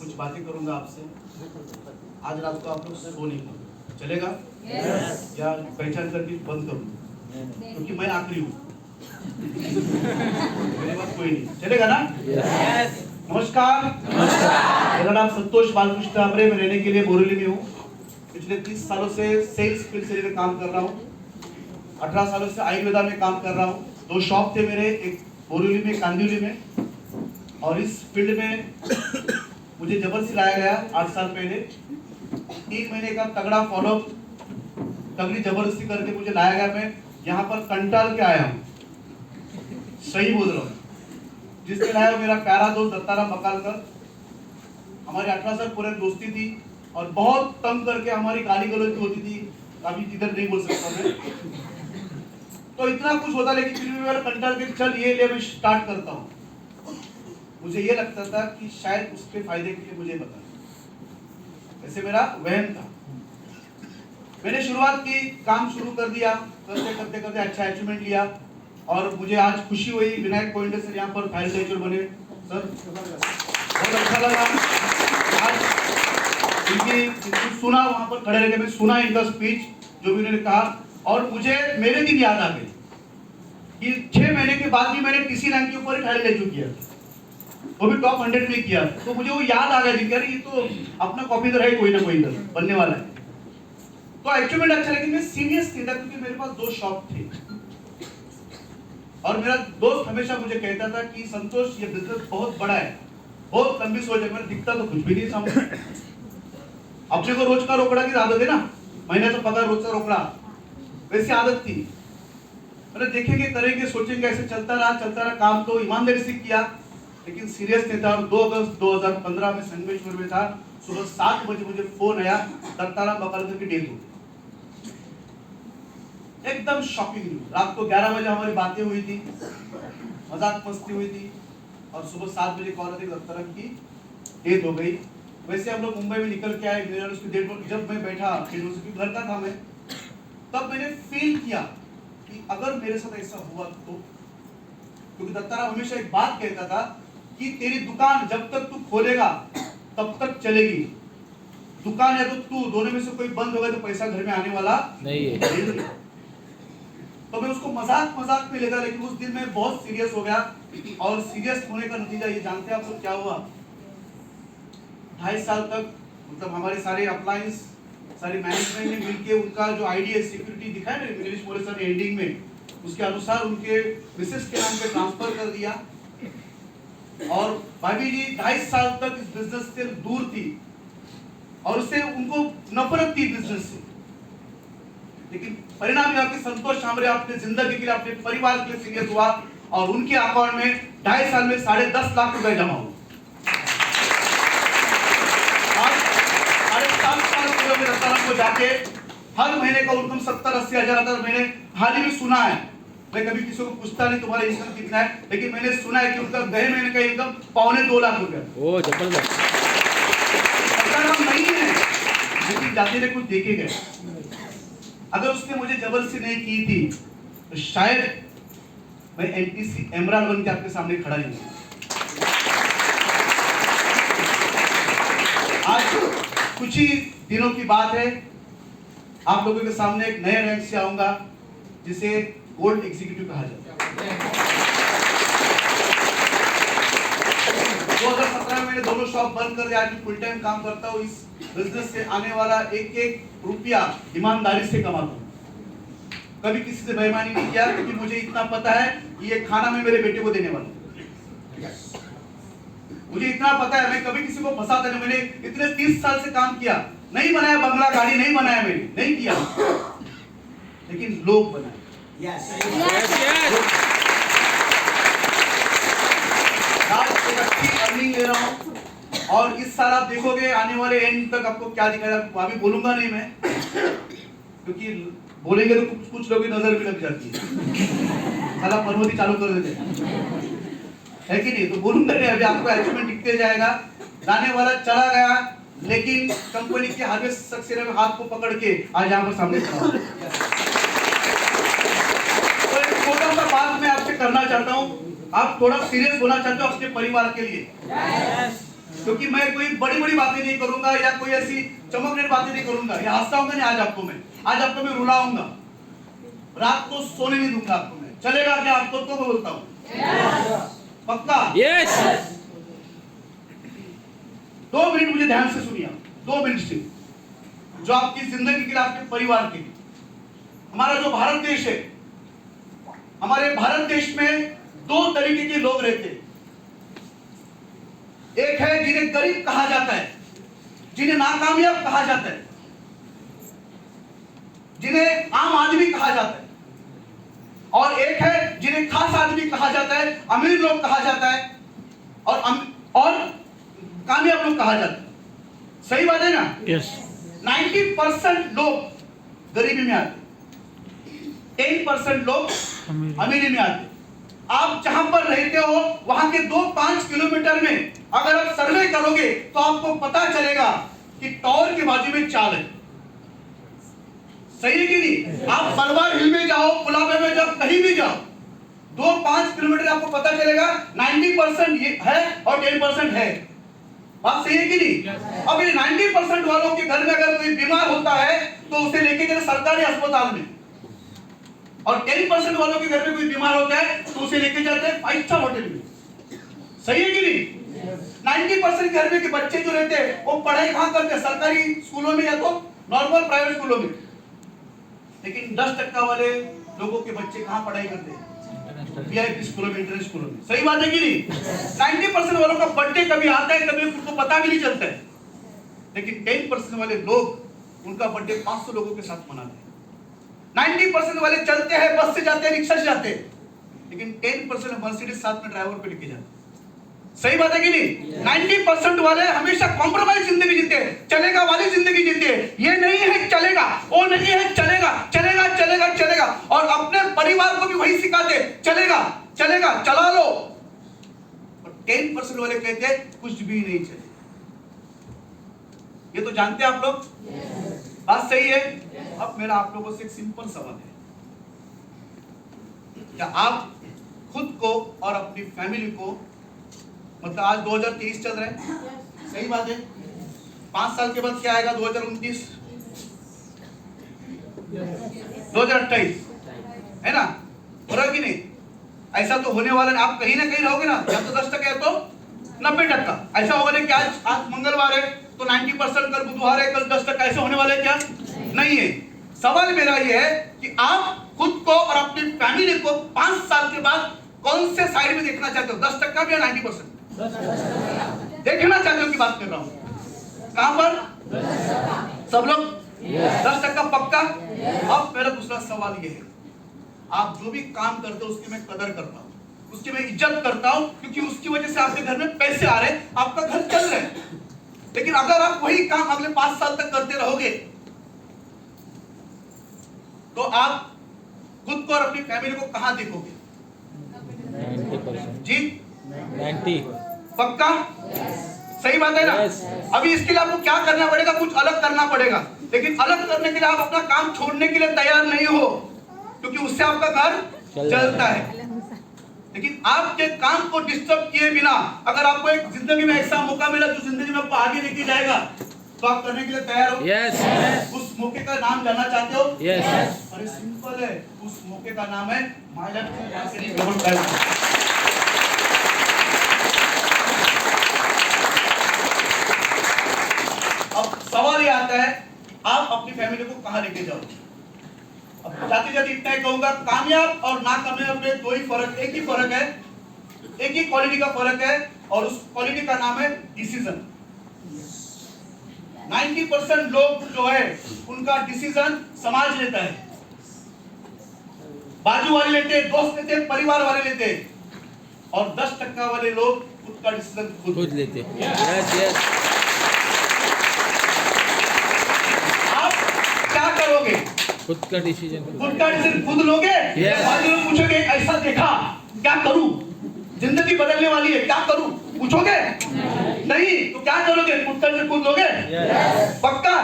कुछ बातें करूंगा आपसे। आज रात को आप लोग सो नहीं पाओगे, चलेगा? या पहचान करके बंद करूँ क्योंकि मैं आखिरी हूँ, मेरे पास कोई नहीं, चलेगा ना? नमस्कार, मेरा नाम संतोष बालकृष्ण डाबरे, मैं रहने के लिए बोरीवली में हूँ। पिछले 30 सालों से सेल्स फील्ड से में काम कर रहा हूँ। 18 सालों से आयुर्वेदा में काम कर रहा हूँ। 2 शॉप थे मेरे, एक बोरीवली में, कांदिवली में। और इस फील्ड में मुझे जबरदस्ती लाया गया 8 साल पहले। 3 महीने का तगड़ा फॉलोअप, तगड़ी जबरदस्ती करके मुझे लाया गया। मैं यहाँ पर कंटाल के आया हूँ, सही बोल रहा हूँ। जिसने लाया मेरा प्यारा दोस्त दत्ताराम बकालकर। हमारी 18 साल पुरानी दोस्ती थी और बहुत तंग करके हमारी गाली गलौज होती थी। अभी इधर नहीं बोल सकता मैं, तो इतना कुछ होता, लेकिन फिर भी मेरा कंटाल के चल ये ले मैं स्टार्ट करता हूँ। मुझे ये लगता था कि शायद उसके फायदे के लिए मुझे बता, ऐसे मेरा वहम था। मैंने शुरुआत की, काम शुरू कर दिया, करते करते करते अच्छा अचीवमेंट लिया और मुझे आज खुशी हुई। विनायक पॉइंट सर यहाँ पर फाइल डायरेक्टर बने सर, बहुत अच्छा लगा। आज इनकी सुना, वहाँ पर खड़े रह के मैं सुना इनका स्पीच जो भी उन्होंने कहा, और मुझे मेरे दिन याद आ गए कि 6 महीने के बाद भी मैंने टीसी रैंक के ऊपर फाइल ले चुकी है, वो भी टॉप 100 में किया। तो मुझे वो याद आ गया कि अरे ये तो अपना कॉपीदर है, कोई ना कोई इधर बनने वाला है। तो अचीवमेंट अच्छा, लेकिन मैं सीरियस नहीं था क्योंकि मेरे पास 2 शॉप थे। और मेरा दोस्त हमेशा मुझे कहता था कि संतोष ये बिजनेस बहुत बड़ा है, बहुत लंबी सोच है। मेरा दिखता तो कुछ भी नहीं सामने। अपने को रोज का रोकड़ा की आदत है ना, महीने से पगार रोज का रोकड़ा, वैसी आदत थी। मैंने देखेंगे, करेंगे, सोचेंगे, ऐसे चलता रहा। काम तो ईमानदारी से किया, लेकिन सीरियस नहीं था। और 2 अगस्त 2015 में संगमेश्वर में था। सुबह 7 बजे मुझे फोन आया, दत्ताराम बकालकर की डेथ हो गई। एकदम शॉकिंग न्यूज। रात को 11 बजे हमारी बातें हुई थी, मजाक मस्ती हुई थी, और सुबह 7 बजे कॉल आती दत्ताराम की डेथ हो गई। वैसे हम लोग मुंबई में निकल के आए, उसकी डेट पर जब मैं बैठा, घर का था मैं, तब मैंने फील किया कि अगर मेरे साथ ऐसा हुआ तो, क्योंकि दत्ताराम हमेशा एक बात कहता था कि तेरी दुकान जब तक तू खोलेगा तब तक चलेगी, दुकान या तो तू, दोनों में से कोई बंद होगा तो पैसा घर में आने वाला नहीं है। तो मैं उसको मजाक में लेता, लेकिन उस दिन मैं बहुत सीरियस हो गया। और सीरियस होने का नतीजा ये जानते हैं आप लोग क्या हुआ? 2.5 साल तक, मतलब हमारे सारे अप्लायंस, सारी मैनेजमेंट ने मिलके उनका जो आईडीएस सिक्योरिटी दिखाया ना इंग्लिश बोले सर एंडिंग में, उसके अनुसार उनके मिसेस के नाम पे ट्रांसफर कर दिया। और भाभी जी 2.5 साल तक इस बिजनेस से दूर थी और उससे उनको नफरत थी बिजनेस से। लेकिन परिणाम यह कि संतोष शामरे अपने जिंदगी के लिए, अपने परिवार के लिए सीरियस हुआ और उनके अकाउंट में 2.5 साल में 10.5 लाख रुपए जमा हुए। को जाके हर महीने का इनकम 70-80 हजार आता है। मैंने हाल ही में सुना है, मैं कभी किसी को पूछता नहीं तुम्हारा इनकम कितना है, लेकिन मैंने सुना है कि उनका गए महीने का इनकम 2.25 लाख रुपया। ओ जबरदस्त। हम नहीं है, लेकिन जाते ने कुछ देखे गए। अगर उसने मुझे जबरदस्ती नहीं की थी तो शायद मैं एनटीसी एमराल्ड बन के आपके सामने खड़ा ही हूं। आज कुछ ही दिनों की बात है, आप लोगों के सामने एक नए रैंक से आऊंगा जिसे गोल्ड एग्जीक्यूटिव कहा जाता है। 2017 में मैंने दोनों शॉप बंद कर दिया, फुल टाइम काम करता हूँ। इस बिजनेस से आने वाला एक रुपया ईमानदारी से कमाता हूँ, कभी किसी से बेईमानी नहीं किया, क्योंकि मुझे इतना पता है कि ये खाना मैं मेरे बेटे को देने वाला हूँ। मुझे इतना पता है, मैं कभी किसी को फंसाता नहीं। मैंने इतने 30 साल से काम किया, नहीं बनाया बंगला गाड़ी, नहीं बनाया, मैंने नहीं किया, लेकिन लोग बनाए। अच्छी अर्निंग ले रहा हूँ और इस साल आप देखोगे आने वाले एंड तक आपको क्या दिखाएगा, अभी बोलूंगा नहीं मैं, क्योंकि बोलेंगे तो कुछ लोगों की नजर भी लग जाती है, साला परवती चालू कर देते है कि नहीं, तो बोलूंगा नहीं। अभी आपको अचीवमेंट दिखते जाएगा, जाने वाला चला गया, लेकिन कंपनी के हार्वेस्ट सक्सेस में हाथ को पकड़ के आज यहाँ पर सामने खड़ा। तो एक छोटा सा बात मैं आपसे करना चाहता हूँ, आप थोड़ा सीरियस होना चाहते हो अपने परिवार के लिए। क्योंकि मैं कोई बड़ी बड़ी बातें नहीं करूंगा या कोई ऐसी चमकदार बातें नहीं करूंगा, या हंसाऊंगा नहीं। आज आपको मैं रुलाऊंगा, रात को सोने नहीं दूंगा आपको मैं। चलेगा क्या आपको? तो मैं बोलता हूँ पक्का? यस। 2 मिनट मुझे ध्यान से सुनिए, 2 मिनट से, जो आपकी जिंदगी के लिए, आपके परिवार के लिए। हमारा जो भारत देश है, हमारे भारत देश में 2 तरीके के लोग रहते हैं। एक है जिन्हें गरीब कहा जाता है, जिन्हें नाकामयाब कहा जाता है, जिन्हें आम आदमी कहा जाता है, और एक है जिन्हें खास आदमी कहा जाता है, अमीर लोग कहा जाता है, और कामयाब लोग कहा जाता है। सही बात है ना? यस। 90% लोग गरीबी में आते, 10% लोग अमीरी में आते। आप जहां पर रहते हो वहां के 2-5 किलोमीटर में अगर आप सर्वे करोगे तो आपको पता चलेगा कि टावर के बाजू में चाल है। सही है कि नहीं? आप बलवार हिल में जाओ, पुलावे में जाओ, कहीं भी जाओ, 2-5 किलोमीटर आपको पता चलेगा 90% ये है और 10% है। बात सही है कि नहीं? अब ये 90% वालों के घर में अगर कोई बीमार होता है तो उसे लेके चले सरकारी अस्पताल में, और 10% वालों के घर में कोई बीमार होता है तो उसे लेके जाते हैं 5 स्टार होटल में। सही है कि नहीं? 90% घर में के बच्चे जो रहते हैं वो पढ़ाई कहां करते हैं? सरकारी स्कूलों में या तो नॉर्मल प्राइवेट स्कूलों में। लेकिन 10% वाले लोगों के बच्चे कहां पढ़ाई करते हैं? वीआईपी स्कूलों में, इंटरनेशनल स्कूलों में। सही बात है कि नहीं? 90% वालों का बर्थडे कभी आता है, कभी उनको पता भी नहीं चलता है। लेकिन 10% वाले लोग उनका बर्थडे 500 लोगों के साथ मनाते हैं। 90% वाले चलते हैं, बस से जाते हैं, रिक्शा से जाते हैं, लेकिन 10% मर्सिडीज साथ में ड्राइवर पे लेके जाते हैं। सही बात है कि नहीं? 90% वाले हमेशा कॉम्प्रोमाइज जिंदगी जीते हैं, चलेगा वाली जिंदगी जीते हैं। ये नहीं है चलेगा, वो नहीं है चलेगा, चलेगा चलेगा चलेगा, और अपने परिवार को भी वही सिखाते, चलेगा चलेगा चला लो। और 10% वाले कहते हैं कुछ भी नहीं चलेगा। ये तो जानते हैं आप लोग। बात सही है? अब मेरा आप लोगों से एक सिंपल सवाल है, क्या आप खुद को और अपनी फैमिली को, मतलब आज 2023 चल रहा है, सही बात है, 5 साल के बाद क्या आएगा? 2029, 2028, है ना? हो रहा कि नहीं? ऐसा तो होने वाला नहीं। आप कहीं ना कहीं रहोगे ना, या तो 10% है तो 90%। ऐसा होगा नहीं कि आज मंगलवार है तो 90%, कल बुधवार है कल 10%। ऐसा होने वाला है क्या? नहीं है। सवाल मेरा ये है कि आप खुद को और अपनी फैमिली को 5 साल के बाद कौन से साइड में देखना चाहते हो? 10% भी या 90%? देखना चाहते हो की बात कर रहा हूं। कहां पर? सब लोग 10% पक्का? अब मेरा दूसरा सवाल ये है, आप जो भी काम करते हो उसकी मैं कदर करता हूं, उसकी मैं इज्जत करता हूं, क्योंकि उसकी वजह से आपके घर में पैसे आ रहे हैं, आपका घर चल रहा है। लेकिन अगर आप वही काम अगले 5 साल तक करते रहोगे तो आप खुद को और अपनी फैमिली को कहां देखोगे? 90%। जी 90। पक्का? सही बात है ना? अभी इसके लिए आपको क्या करना पड़ेगा? कुछ अलग करना पड़ेगा। लेकिन अलग करने के लिए आप अपना काम छोड़ने के लिए तैयार नहीं हो, क्योंकि उससे आपका घर चलता है। लेकिन आपके काम को डिस्टर्ब किए बिना अगर आपको एक जिंदगी में ऐसा मौका मिला जो जिंदगी में आपको आगे लेके जाएगा, तो आप करने के लिए तैयार हो? यस। उस मौके का नाम जानना चाहते हो? यस। अरे सिंपल है, उस मौके का नाम है my life marketing global private. अब सवाल ये आता है, आप अपनी फैमिली को कहां लेके जाओगे? अब जाते जाते इतना ही कहूंगा, कामयाब और नाकामयाब में 2 ही फर्क, एक ही फर्क है, एक ही क्वालिटी का फर्क है, और उस क्वालिटी का नाम है डिसीजन। 90% लोग जो है उनका डिसीजन समाज लेता है, बाजू वाले लेते हैं, दोस्त लेते हैं, परिवार वाले लेते हैं, और 10% वाले लोग खुद का डिसीजन खुद लेते हैं। Yes yes. आप क्या करोगे? खुद का डिसीजन खुद लोगे? Yes. बाद में पूछोगे ऐसा देखा क्या करूं, जिंदगी बदलने वाली है क्या करूं, पूछोगे? नहीं। तो क्या करोगे? खुद लोगे? पक्का?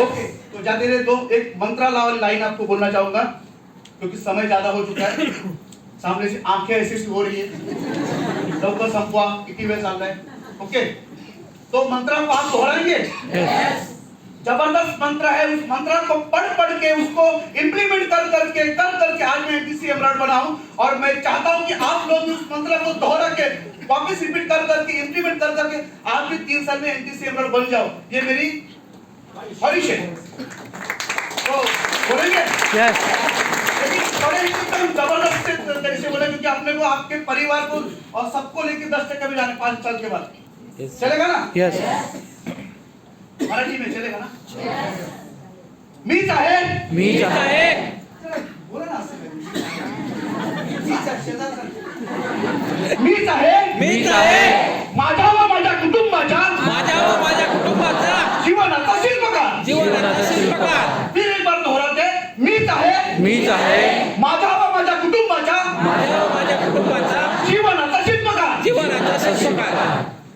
ओके। तो जाते रहे दो एक मंत्रा वाली लाइन आपको बोलना चाहूंगा, क्योंकि समय ज्यादा हो चुका है, सामने से आंखें ऐसी हो रही है, लवकर संपवा किती वेळ चाललाय। ओके, तो मंत्र को आप दोहराएंगे? जबरदस्त मंत्र है। उस मंत्र को पढ़ के उसको इंप्लीमेंट कर करके आज मैं एनटीसी एमराल्ड बना हूं और मैं चाहता हूं कि आप लोग भी उस मंत्र को दोहरा के वापस रिपीट कर करके इंप्लीमेंट कर करके आप भी 3 साल में एनटीसी एमराल्ड बन जाओ। ये मेरी ख्वाहिश है। तो बोलेंगे? यस। लेकिन बड़े एकदम जबरदस्त तरीके से बोले, क्योंकि अपने को आपके परिवार को और सबको लेके 10% भी जाने 5 साल के बाद। चलेगा ना? यस। मराठी में चलेगा ना? मी चाहे बोला ना असं. मी चाहे माझ्या व माझ्या कुटुंबाच्या जीवनाचा शिल्पकार. फिर एक बार दोहराते. मी चाहे माझ्या व माझ्या कुटुंबाच्या जीवनाचा शिल्पकार.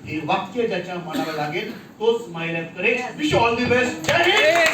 हे वाक्य ज्याच्या मनाला लागेल तोच माय लाईफ करेल. Wish all the best. जय हिंद.